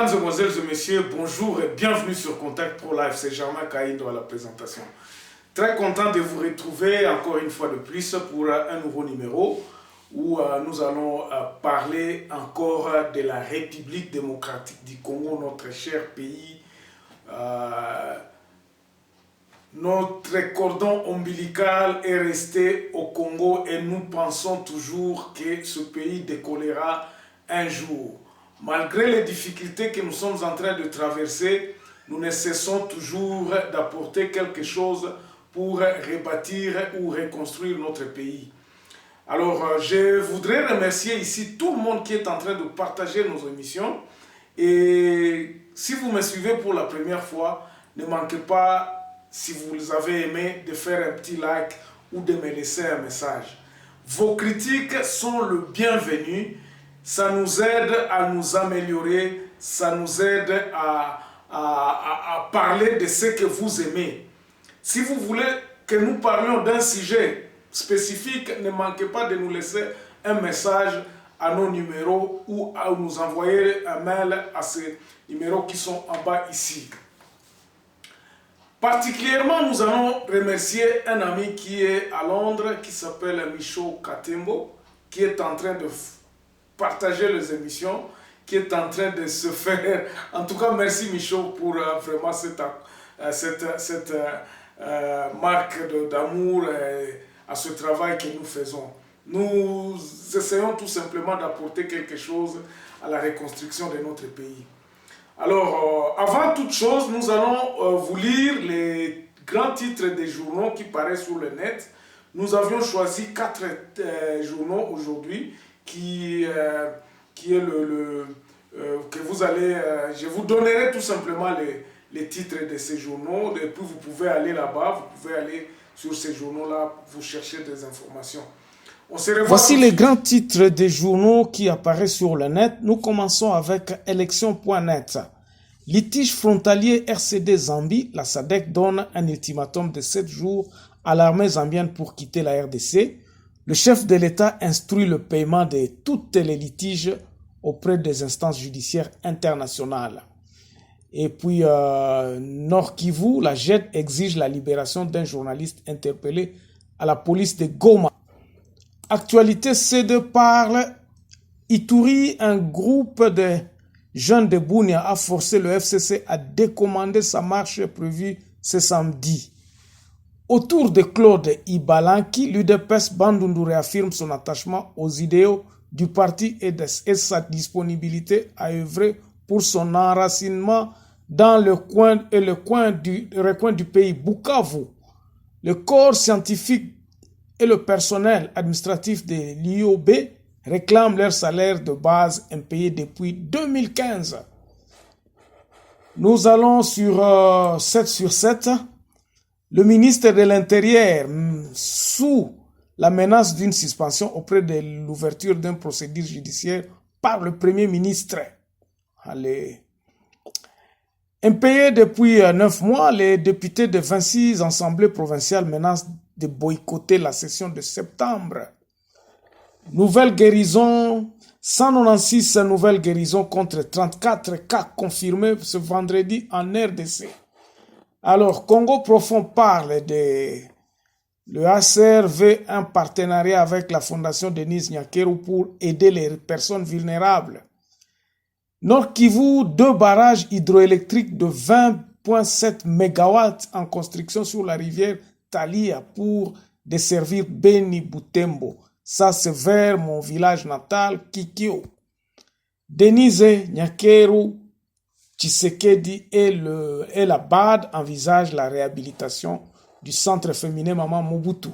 Mesdames, Mesdemoiselles et Messieurs, bonjour et bienvenue sur Contact Pro Life. C'est Germain Kaïndo à la présentation. Très content de vous retrouver encore une fois de plus pour un nouveau numéro où nous allons parler encore de la République démocratique du Congo, notre cher pays. Notre cordon ombilical est resté au Congo et nous pensons toujours que ce pays décollera un jour. Malgré les difficultés que nous sommes en train de traverser, nous ne cessons toujours d'apporter quelque chose pour rebâtir ou reconstruire notre pays. Alors, je voudrais remercier ici tout le monde qui est en train de partager nos émissions. Et si vous me suivez pour la première fois, ne manquez pas, si vous les avez aimés, de faire un petit like ou de me laisser un message. Vos critiques sont le bienvenu. Ça nous aide à nous améliorer, ça nous aide à parler de ce que vous aimez. Si vous voulez que nous parlions d'un sujet spécifique, ne manquez pas de nous laisser un message à nos numéros ou à nous envoyer un mail à ces numéros qui sont en bas ici. Particulièrement, nous allons remercier un ami qui est à Londres, qui s'appelle Michaud Katembo, qui est en train de partager les émissions, qui est en train de se faire. En tout cas, merci Michaud pour vraiment cette marque d'amour à ce travail que nous faisons. Nous essayons tout simplement d'apporter quelque chose à la reconstruction de notre pays. Alors, avant toute chose, nous allons vous lire les grands titres des journaux qui paraissent sur le net. Nous avions choisi 4 journaux aujourd'hui qui est que vous allez... je vous donnerai tout simplement les titres de ces journaux et puis vous pouvez aller là-bas, vous pouvez aller sur ces journaux-là, vous chercher des informations. Voici les grands titres des journaux qui apparaissent sur le net. Nous commençons avec élection.net. Litige frontalier RCD Zambie, la SADC donne un ultimatum de 7 jours à l'armée zambienne pour quitter la RDC. Le chef de l'État instruit le paiement de toutes les litiges auprès des instances judiciaires internationales. Et puis, Nord Kivu, la JED exige la libération d'un journaliste interpellé à la police de Goma. Actualité C2 parle. Ituri, un groupe de jeunes de Bunia a forcé le FCC à décommander sa marche prévue ce samedi. Autour de Claude Ibalanki, l'UDPS Bandundu réaffirme son attachement aux idéaux du parti et sa disponibilité à œuvrer pour son enracinement dans le recoin du pays Bukavu. Le corps scientifique et le personnel administratif de l'IOB réclament leur salaire de base impayé depuis 2015. Nous allons sur 7 sur 7. Le ministre de l'Intérieur, sous la menace d'une suspension auprès de l'ouverture d'une procédure judiciaire par le Premier ministre. Allez. Impayés depuis 9 mois, les députés de 26 assemblées provinciales menacent de boycotter la session de septembre. Nouvelle guérison, 196 nouvelles guérisons contre 34 cas confirmés ce vendredi en RDC. Alors, Congo Profond parle de... Le HCR veut un partenariat avec la Fondation Denis Nyakeru pour aider les personnes vulnérables. Nord Kivu, 2 barrages hydroélectriques de 20,7 MW en construction sur la rivière Talia pour desservir Beni Butembo. Ça, c'est vers mon village natal, Kikio. Denise Nyakeru Tshisekedi et la BAD envisagent la réhabilitation du centre féminin Maman Mobutu.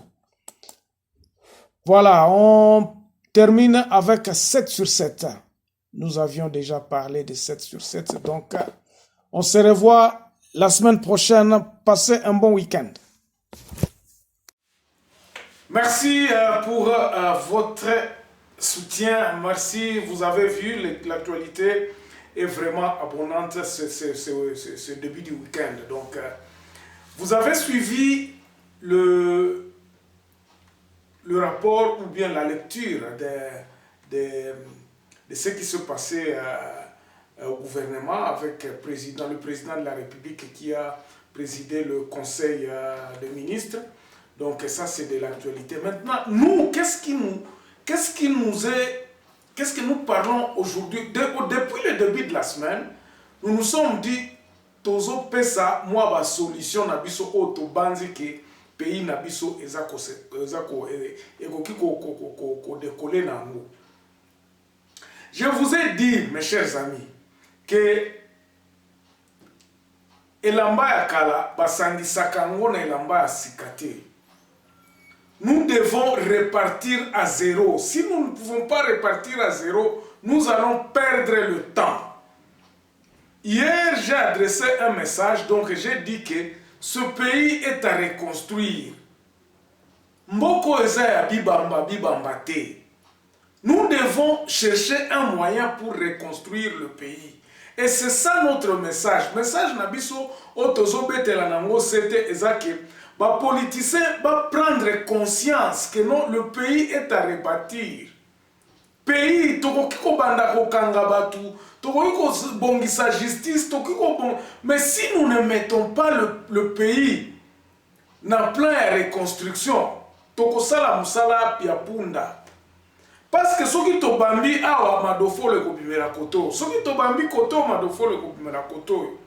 Voilà, on termine avec 7 sur 7. Nous avions déjà parlé de 7 sur 7, donc on se revoit la semaine prochaine. Passez un bon week-end. Merci pour votre soutien. Merci, vous avez vu, l'actualité est vraiment abondante ce début du week-end. Donc, vous avez suivi le rapport ou bien la lecture de ce qui se passait au gouvernement avec le président de la République qui a présidé le Conseil des ministres. Donc ça, c'est de l'actualité. Maintenant, nous, qu'est-ce que nous parlons aujourd'hui? Depuis le début de la semaine, nous nous sommes dit, tozo pesa moi ba solution na biso auto banzi ke pays na biso ezako décoller na ngo. Je vous ai dit, mes chers amis, que elamba ya kala basangisaka ngo na elamba ya sikate. Nous devons repartir à zéro. Si nous ne pouvons pas repartir à zéro, nous allons perdre le temps. Hier, j'ai adressé un message, donc j'ai dit que ce pays est à reconstruire. Mboko eza ya bibamba te. Nous devons chercher un moyen pour reconstruire le pays. Et c'est ça notre message. Message nabiso otozo betela nango c'était ezake. Les politiciens vont prendre conscience que non, le pays est à rebâtir. Pays, toko banda ko kanga batu, toko bongisa justice, mais si nous ne mettons pas le pays dans plan de reconstruction, toko sala musala pia punda. Parce que soki to bambi awa madofo le kobimela koto, soki to bambi koto madofo le kobimela koto.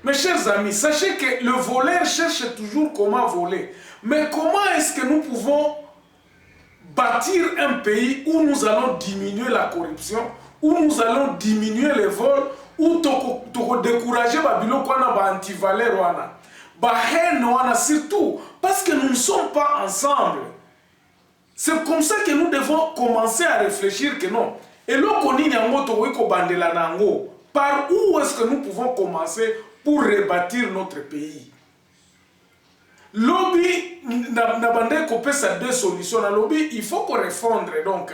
Mes chers amis, sachez que le voleur cherche toujours comment voler. Mais comment est-ce que nous pouvons bâtir un pays où nous allons diminuer la corruption, où nous allons diminuer les vols, où nous décourager les anti-valeurs, surtout parce que nous ne sommes pas ensemble. C'est comme ça que nous devons commencer à réfléchir que non. Et là, par où est-ce que nous pouvons commencer pour rebâtir notre pays? Lobby, ça deux solutions. Dans lobby, il faut qu'on refondre. Donc,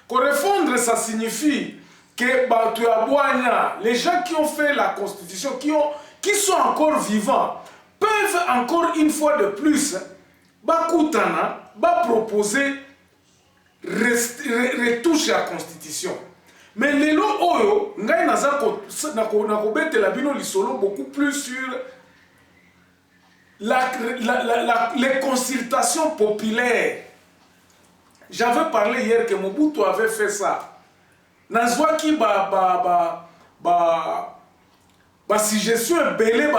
qu'on refondre, ça signifie que les gens qui ont fait la constitution, qui sont encore vivants, peuvent encore une fois de plus proposer retoucher la constitution. Mais les lots oyo, ngai nakobetela bino lisolo beaucoup plus sur les consultations populaires. J'avais parlé hier que Mobutu avait fait ça. Nazwaki suggestion belé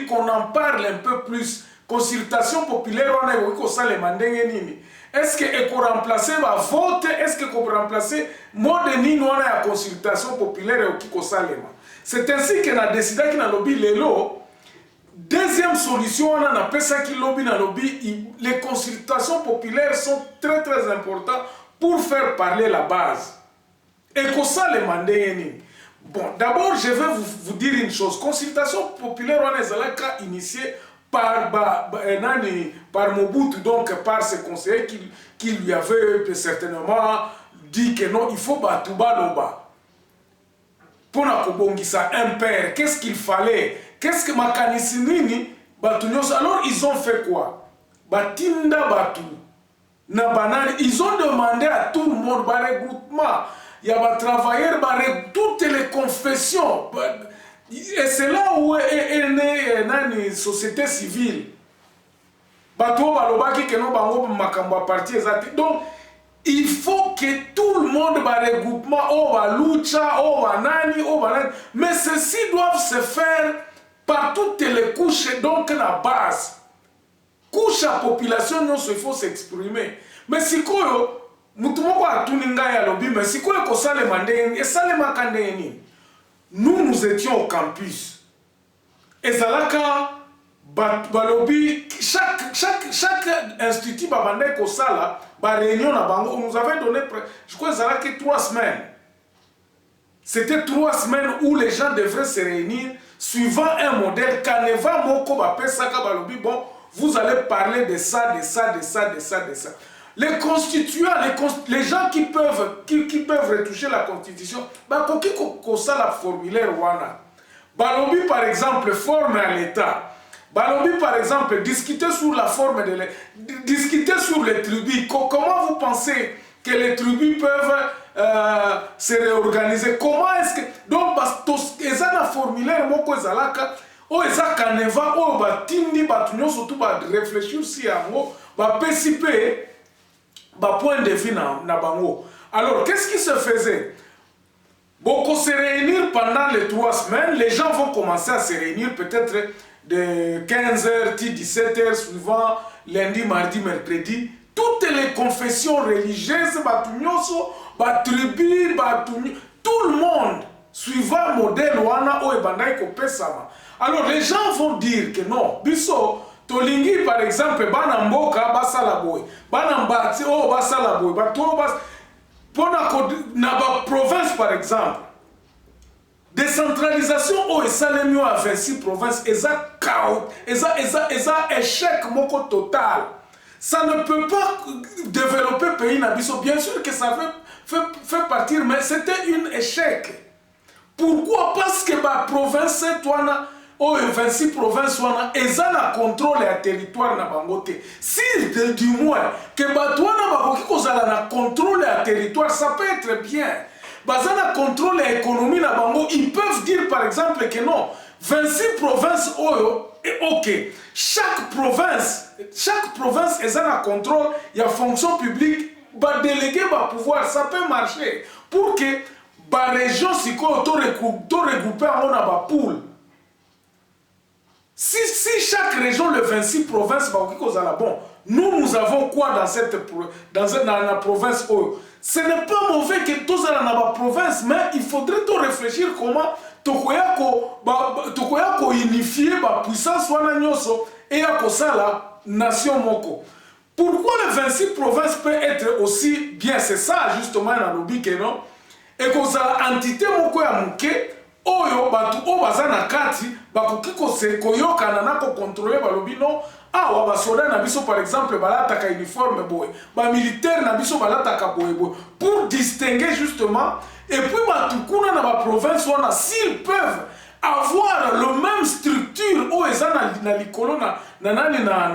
qu'on en parle un peu plus. Consultation populaire, on a eu est-ce que qu'on remplacer ma vote? Est-ce que qu'on remplacer mode ni non la consultation populaire au Kiko Salema? C'est ainsi qu'on a décidé qu'il a lobby les lots. Deuxième solution, on a appelé ça qu'il lobby dans lobby. Les consultations populaires sont très très importantes pour faire parler la base. Et qu'on ça les mandé. Bon, d'abord je vais vous dire une chose. Consultation populaire, on est initiée par Mobutu, donc par ses conseillers qui lui avaient certainement dit que non, il faut Batouba Loba. Pour ça un père, qu'est-ce qu'il fallait? Qu'est-ce que Makanissinini Batounyos? Alors ils ont fait quoi? Batinda Batou. Ils ont demandé à tout le monde, regroupement, il y a des travailleurs, toutes les confessions. Et c'est là où est née la société civile. Donc, il faut que tout le monde regroupement, mais ceci doivent se faire par toutes les couches, donc la base. Couche à population, non, il faut s'exprimer. Mais si quoi, nous étions au campus. Et Zalaka, chaque institut réunion nous avait donné, je crois, Zalaka 3 semaines. C'était 3 semaines où les gens devraient se réunir suivant un modèle. Kaneva Moko Bapesaka Balobi, bon, vous allez parler de ça, de ça, de ça, de ça, de ça. Les constituants, les gens qui peuvent retoucher la constitution, qui ça la formulaire wana. Balobi par exemple forme à l'État. Balobi par exemple discuter sur la forme discuter sur les tribus. Comment vous pensez que les tribus peuvent se réorganiser. Comment est-ce que... Donc, ils ont un formulaire, moko ezalaka, o eza kaneva, o ba tindi, ba tunyo, surtout ba réfléchir si yango, ba PCP, ba point de vue na bango. Alors, qu'est-ce qui se faisait? Beaucoup se réunir pendant les 3 semaines, les gens vont commencer à se réunir peut-être de 15h, 17h, suivant lundi, mardi, mercredi. Toutes les confessions religieuses, tout le monde, suivant le modèle Wana ou Ebandai Kopesama. Alors les gens vont dire que non, Bisso, Tolingi par exemple, Banamboka, Basalaboy, Banambati, oh Basalaboy, Bato Bas. Pour la province par exemple, décentralisation au Salemio à 26 provinces, et ça échec moko total. Ça ne peut pas développer le pays Nabiso. Bien sûr que ça fait partir, mais c'était un échec. Pourquoi? Parce que la province, aux 26 provinces, ils ont le contrôle du territoire na bangote. Si du moins que le contrôle du territoire, ça peut être bien. Bazana contrôle l'économie na bango, ils peuvent dire par exemple que non, 26 provinces, ok, chaque province est un contrôle, il y a fonction publique, bah déléguer va pouvoir, ça peut marcher pour que la région si quoi regrouper en a poule. Si chaque région, le 26 provinces, bon, nous avons quoi dans la province? Ce n'est pas mauvais que tous dans la province, mais il faudrait réfléchir comment tokoya unifier la puissance et à la nation moko. Pourquoi les 26 provinces peut être aussi bien? C'est ça justement dans le but que non. Et que la entité moko ya muke oyo batu o bazana kati bakoki koyokana na ko contrôler balobi non. Ah, basoda na biso par exemple balataka uniforme boy, ba militaire na biso balataka boy pour distinguer justement. Et puis batukuna na ba province wana s'ils peuvent avoir le même structure o ezana na likolo na nani na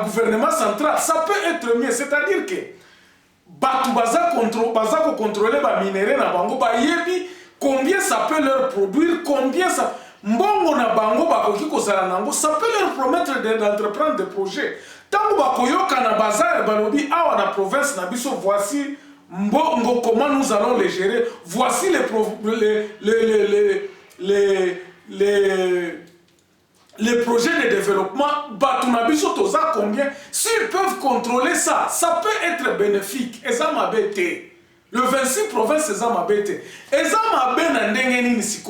gouvernement central, ça peut être mieux. C'est-à-dire que batu baza contrôler ba minéraux na bango ba yebi combien ça peut leur produire, combien ça mbongo na bango bakoki kozala nango, ça peut leur promettre d'entreprendre des projets. Tango bakoyoka na bazar balobi awa na province na biso, voici mbongo comment nous allons les gérer, voici les projets de développement, batunabiso toza combien, s'ils peuvent contrôler ça, ça peut être bénéfique. Et ça m'a bêté. Le 26 provinces, c'est ça m'a bêté. Et ça m'a bêté,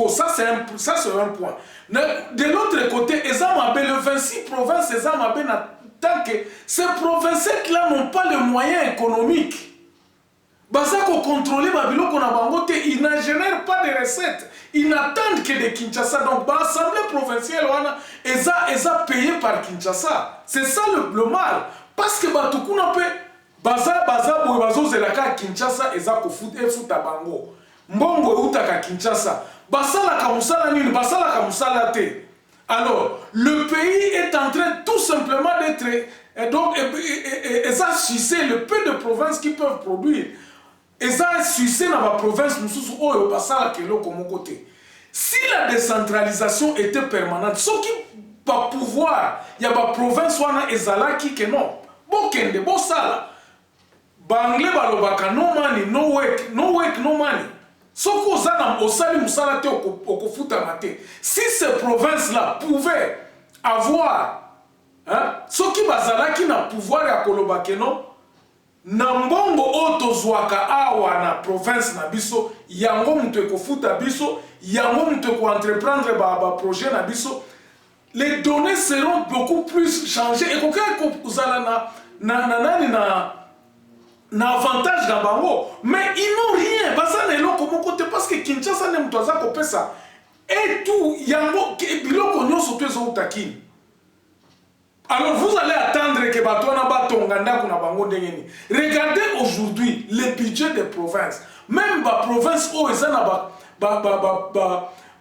ça c'est un point. De l'autre côté, et ça m'a bêté, le 26 provinces, c'est ça m'a bêté, tant que ces provinces-là n'ont pas les moyens économiques. Bazako contrôler Babylone qu'on a bangote, ils ne génèrent pas de recettes. Ils n'attendent que de Kinshasa. Donc, l'Assemblée provinciale, ils ont payé par Kinshasa. C'est ça le mal. Parce que Batukuna peut, Baza, Boibazo, Zelaka, Kinshasa, ils ont fait à Bango. Mbongo, Utaka, Kinshasa. Basala Kamusala Nini, Basala Kamusala Te. Alors, le pays est en train tout simplement d'être. Et donc, ils ont sucé le peu de provinces qui peuvent produire. Et ça a succès dans la province, si la décentralisation était permanente, ce qui va pouvoir, il y a la province qui que non. Bokende, Bosala. Banglé balobaka, no money, no work, no money. Ce qu'on a au sali musalate au kofuta mate. Si ces provinces-là pouvaient avoir, ce qui bazala qui n'a pouvoir à kolobake non, na mbongo oto zwaka awa na province na biso yango mutu ekofuta biso yango mutu entreprendre ba projet na biso, les données seront beaucoup plus changées et koka kozala na avantage na bango, mais ils n'ont rien basa na eloko moko te parce que Kinshasa ne mutu aza kopesa et tout yango biloko nyonso to ezotakini. Alors vous allez attendre que Batouana Batonganda kuna bango dengeni. Regardez aujourd'hui les budgets des provinces. Même la province où ils ont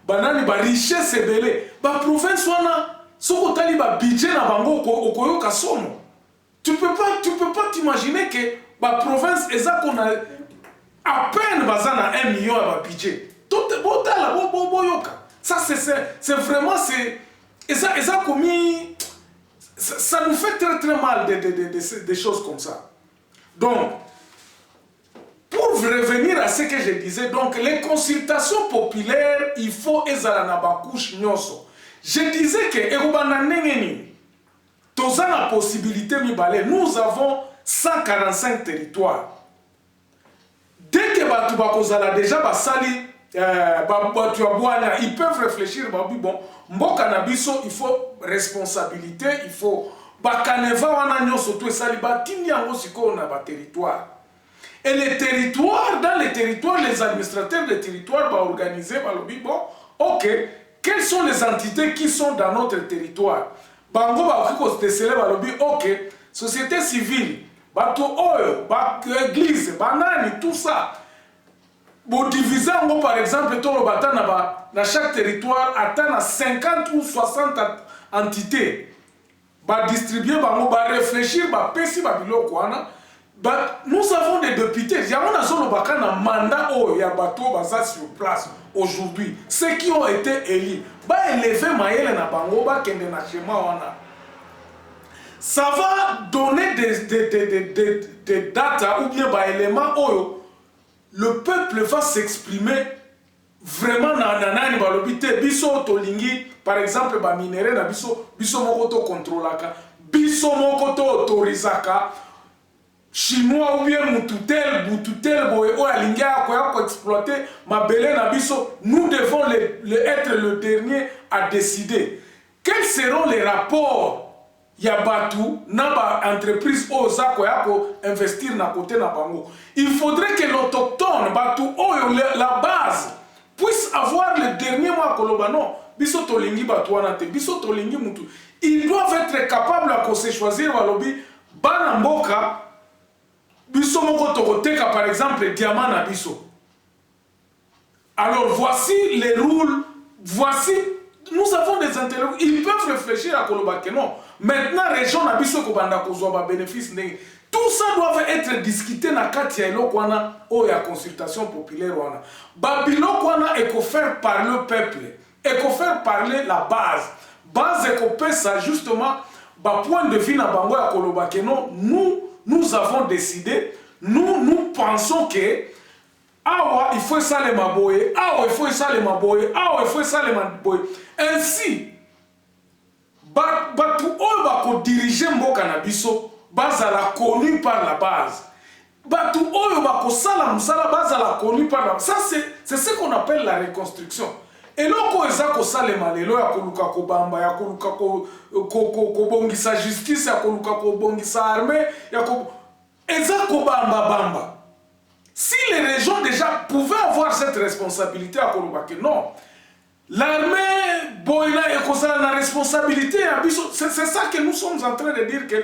banani ba richesse belé. Ba province wana soko tali ba budget na bango okoyoka somo. Tu peux pas t'imaginer que la province, qu'on a à peine bazana 1 million à budget. Tout est bon, ça, c'est vraiment, et ça commis, ça nous fait très très mal des choses comme ça. Donc, pour revenir à ce que je disais, donc les consultations populaires, il faut ezala na bakouche nyonso. Je disais que la possibilité mibale, nous avons 145 territoires. Dès que batu bakozala déjà basali ils peuvent réfléchir, bon, mboka na biso, il faut responsabilité, il faut bakaneva wana nyonso to esali batindi yango siko na ba territoire. Et les territoires, dans les territoires, les administrateurs des territoires vont organiser, bon, ok, quelles sont les entités qui sont dans notre territoire? Bango ok, société civile, bato oyo, église, banani, tout ça. Bon, diviser par exemple, dans chaque territoire, atteindre 50 ou 60 entités. Distribuer, réfléchir, nous avons des députés. Il y a un mandat sur place aujourd'hui. Ceux qui ont été élus, ça va donner des datas ou bien des éléments où le peuple va s'exprimer vraiment dans biso tolingi par exemple ba minéraux na biso moko to contrôlaka biso moko to autorisaka chinois ou bien mututel boye o alinga ko exploiter mabele na biso. Nous devons être le dernier à décider quels seront les rapports ya batu na ba entreprise oza ko investir na côté na bango. Il faudrait que l'autochtone batu la base puisse avoir le dernier mot à koloba. Non, biso tolingi batu wana te, biso tolingi mutu. Ils doivent être capables à se choisir balobi bana mboka biso moko tokoteka par exemple diamant na biso. Alors voici les rôles, voici, nous avons des interlocuteurs, ils peuvent réfléchir à koloba que non. Maintenant, région na biso ko banda ko zoba bénéfice ndenge. Tout ça doit être discuté dans katia eloko wana o ya consultation populaire wana. Babiloko wana eko faire parler le peuple, eko faire parler la base. Base eko pesa justement ba point de vue na bango ya koloba que non, nous avons décidé, nous pensons que awa il faut ça les maboye, awa il faut ça les maboye, awa il faut ça les maboye. Ainsi batu oyo bako diriger mboka na biso bazala connu par la base. Batu oyo bako sala musala bazala connu par la base. Ça c'est ce qu'on appelle la reconstruction. Et loko eza ko salema lelo ya koluka ko bamba ya koluka ko bongisa justice ya koluka ko bongisa armée ya ko eza ko bamba. Si les régions déjà pouvaient avoir cette responsabilité à koluka que non. L'armée boyna et kozala la responsabilité c'est ça que nous sommes en train de dire que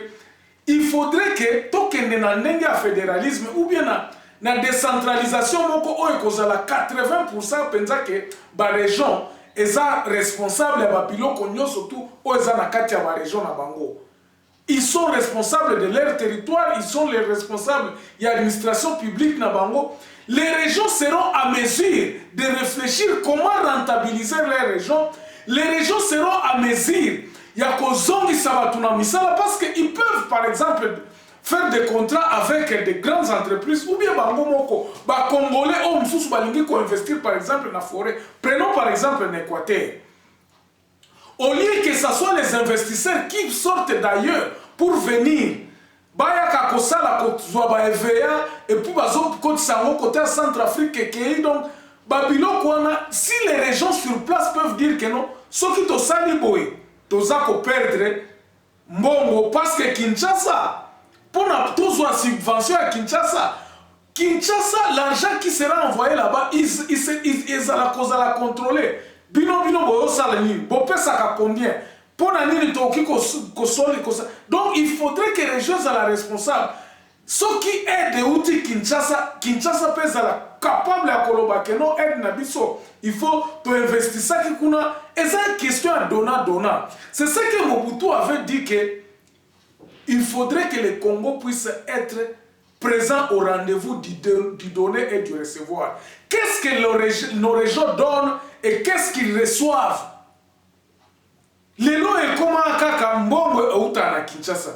il faudrait que tokende na ndenge ya fédéralisme ou bien na décentralisation moko oyo kozala 80% penza que ba région eza responsable ya ba biloko nyonso tout oyo eza na kati ya ba région na bango. Ils sont responsables de leur territoire, ils sont les responsables de l'administration publique na bango. Les régions seront à mesure de réfléchir comment rentabiliser les régions. Les régions seront à mesure. Il y a parce qu'ils peuvent, par exemple, faire des contrats avec des grandes entreprises ou bien Bangomoko, Congolais, ou investir, par exemple, dans la forêt. Prenons par exemple l'Équateur. Au lieu que ce soit les investisseurs qui sortent d'ailleurs pour venir, Bayaka Kosala Kozwa EVA et puis Bazo Kotsango côté Centrafrique et donc Babylone Kwana, si les régions sur place peuvent dire que non, ce qui to sali boy, toza ko perdre mbongo parce que Kinshasa pour na tozo subvention à Kinshasa, l'argent qui sera envoyé là-bas, ils la cause à la contrôler. Bino boyo salani, bo pesa ka combien? Donc il faudrait que les régions soient responsables. Ceux qui aident outils Kinshasa peut être capable de koloba que non aide nabiso. Il faut to investir ça qui kuna. Et c'est une question à donnant. C'est ce que Mobutu avait dit que il faudrait que le Congo puisse être présent au rendez-vous du donner et du recevoir. Qu'est-ce que nos régions donnent et qu'est-ce qu'ils reçoivent? Lelo et comment kaka mbongo outana Kinshasa.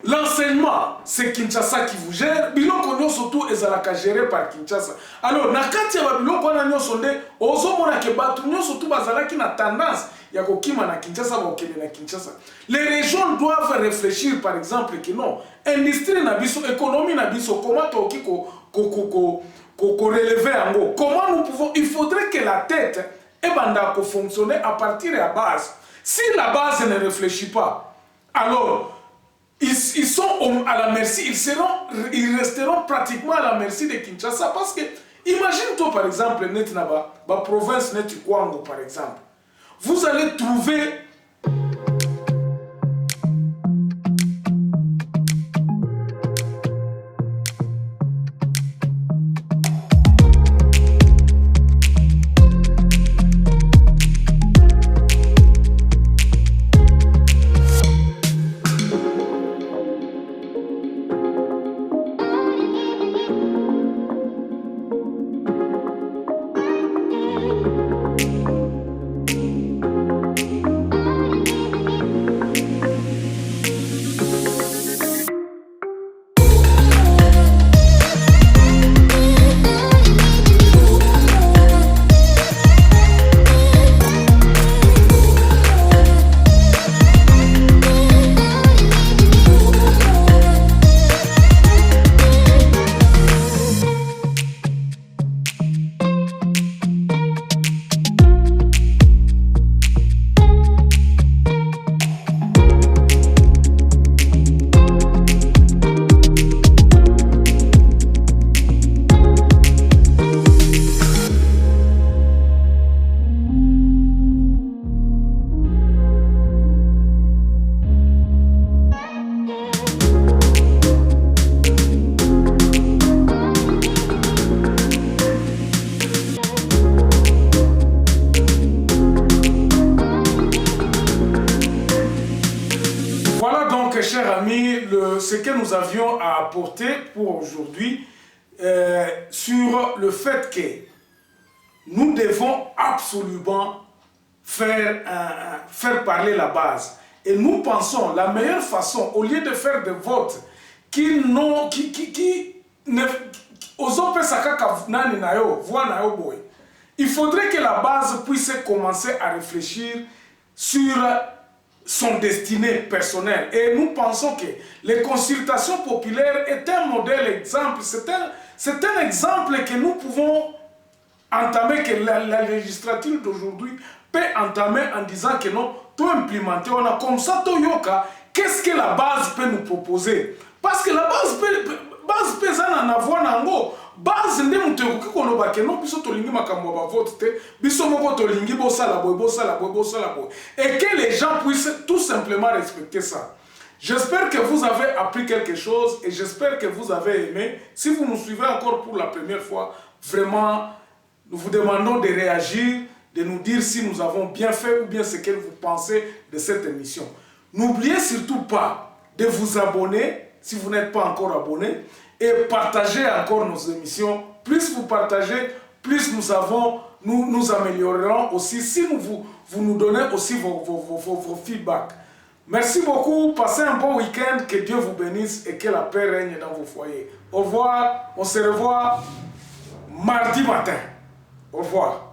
L'enseignement, c'est Kinshasa qui vous gère. Biloko nyo surtout ezalaka géré par Kinshasa. Alors, nakati ya biloko na nyo sonde, ozomona ke batu nyo surtout bazalaki na tendance ya kokima na Kinshasa ba okende na Kinshasa. Les régions doivent réfléchir par exemple que non, industrie na biso, économie na biso, comment toki ko relever yango. Comment nous pouvons, il faudrait que la tête ebanda ko fonctionner à partir de la base. Si la base ne réfléchit pas, alors ils sont à la merci, ils resteront pratiquement à la merci de Kinshasa parce que, imagine-toi par exemple, la province Net Kwango par exemple, vous allez trouver chers amis, ce que nous avions à apporter pour aujourd'hui sur le fait que nous devons absolument faire parler la base. Et nous pensons la meilleure façon, au lieu de faire des votes qui il faudrait que la base puisse commencer à réfléchir sur son destinée personnelle. Et nous pensons que les consultations populaires est un modèle exemple. C'est un exemple que nous pouvons entamer, que la législature d'aujourd'hui peut entamer en disant que non, tout implémenter. On a comme ça, qu'est-ce que la base peut nous proposer? Parce que la base peut en avoir nango. Base nde muteruki kono ba keno biso tolingi makambo ba vote te biso moko tolingi bosala boy et que les gens puissent tout simplement respecter ça. J'espère que vous avez appris quelque chose et j'espère que vous avez aimé. Si vous nous suivez encore pour la première fois, vraiment nous vous demandons de réagir, de nous dire si nous avons bien fait ou bien ce que vous pensez de cette émission. N'oubliez surtout pas de vous abonner si vous n'êtes pas encore abonné et partagez encore nos émissions. Plus vous partagez, plus nous améliorerons aussi si vous nous donnez aussi vos feedbacks. Merci beaucoup, passez un bon week-end, que Dieu vous bénisse et que la paix règne dans vos foyers. Au revoir, on se revoit mardi matin. Au revoir.